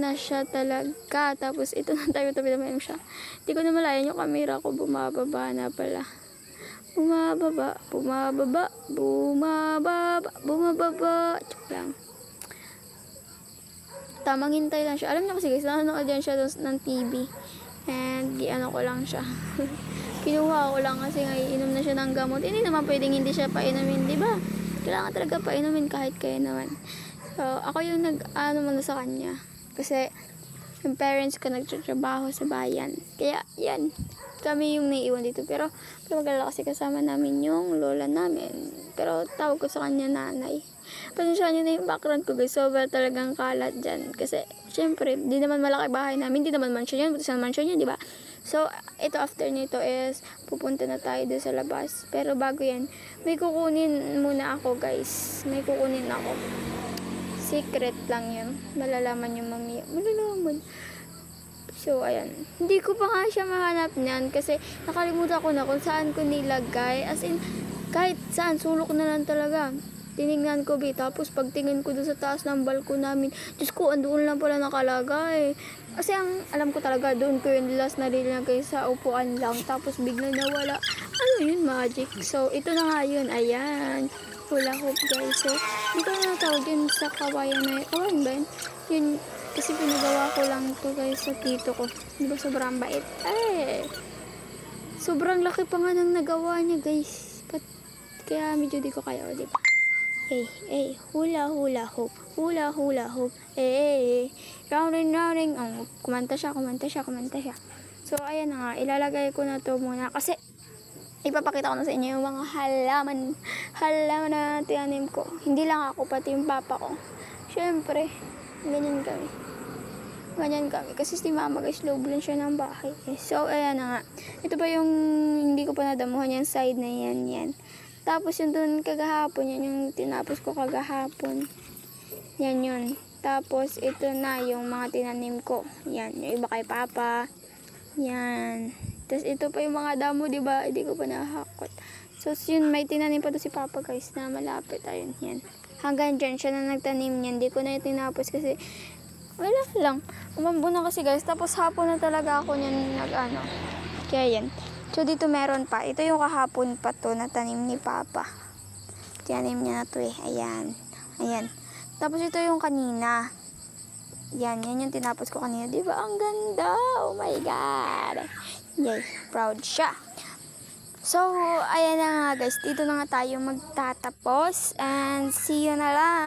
na siya talaga. Tapos ito na tayo, tabi naman siya. Hindi ko na malayan yung camera ko, bumababa na pala. Bumababa, bumababa, bumababa, bumababa. Check lang. Tamang hintay lang siya. Alam niyo kasi guys, nanonood yan siya ng TV. And giano ko lang siya. Kinuha ko lang kasi nga iinom na siya ng gamot. Hindi naman pwedeng hindi siya painumin, di ba? Kailangan talaga painumin kahit kaya naman. So, ako yung nag-ano muna sa kanya. Kasi, yung parents ko nagtatrabaho sa bayan. Kaya, yan. Kami yung naiiwan dito. Pero magala kasi kasama namin yung lola namin. Pero, tawag ko sa kanya nanay. Pasensya nyo na yung background ko guys. Sobra talagang kalat dyan. Kasi, syempre, di naman malaki bahay namin. Di naman mansion yan. Buti sa mansion yan, di ba? So, ito after nito is, pupunta na tayo doon sa labas. Pero bago yan, may kukunin muna ako guys. May kukunin ako. Secret lang yun. Malalaman yung mamaya. Malalaman. So, ayan. Hindi ko pa nga siya mahanap niyan kasi nakalimutan ko na kung saan ko nilagay. As in, kahit saan, sulok na lang talaga. Tinignan ko, tapos pagtingin ko doon sa taas ng balkon namin, Diyos ko, andoon lang pala nakalagay. Kasi ang alam ko talaga, doon ko yung last na nilagay sa upuan lang, tapos biglang nawala. Ano yun, magic? So, ito na nga yun, ayan. Hula hoop guys. So, hindi ko na natawag yun sa kawayan na yun. Kawayan ba yun? Yun, kasi pinagawa ko lang to guys sa tito ko. Di ba sobrang bait? Sobrang laki pa nga nang nagawa niya guys. Kaya medyo di ko kaya, di ba? Hula hula hoop, hula hula hoop, rounding rounding. Kumanta siya. So ayan na nga, ilalagay ko na to muna kasi ipapakita ko na sa inyo yung mga halaman na tinanim ko. Hindi lang ako, pati yung papa ko. Syempre, ganyan kami kasi si mama guys, loob lang siya ng bahay. So ayan na nga, ito pa yung hindi ko pa nadamuhan yung side na yan. Tapos yung doon kagahapon, yan yung tinapos ko kagahapon. Yan yun. Tapos ito na yung mga tinanim ko. Yan, yung iba kay papa. Yan. Tapos ito pa yung mga damo, diba? Hindi ko pa nahakot. So yun, may tinanim pa to si papa guys na malapit. Ayun, yan. Hanggang dyan siya na nagtanim niyan. Hindi ko na yung tinapos kasi wala lang. Umambo na kasi guys. Tapos hapon na talaga ako niyan nag-ano. Kaya yan. So, dito meron pa. Ito yung kahapon pa to na tanim ni Papa. Tanim niya na to eh. Ayan. Tapos ito yung kanina. Yan yung tinapos ko kanina. Diba? Ang ganda. Oh my God. Yay. Proud siya. So, ayan na nga guys. Dito na nga tayo magtatapos. And see you na lang.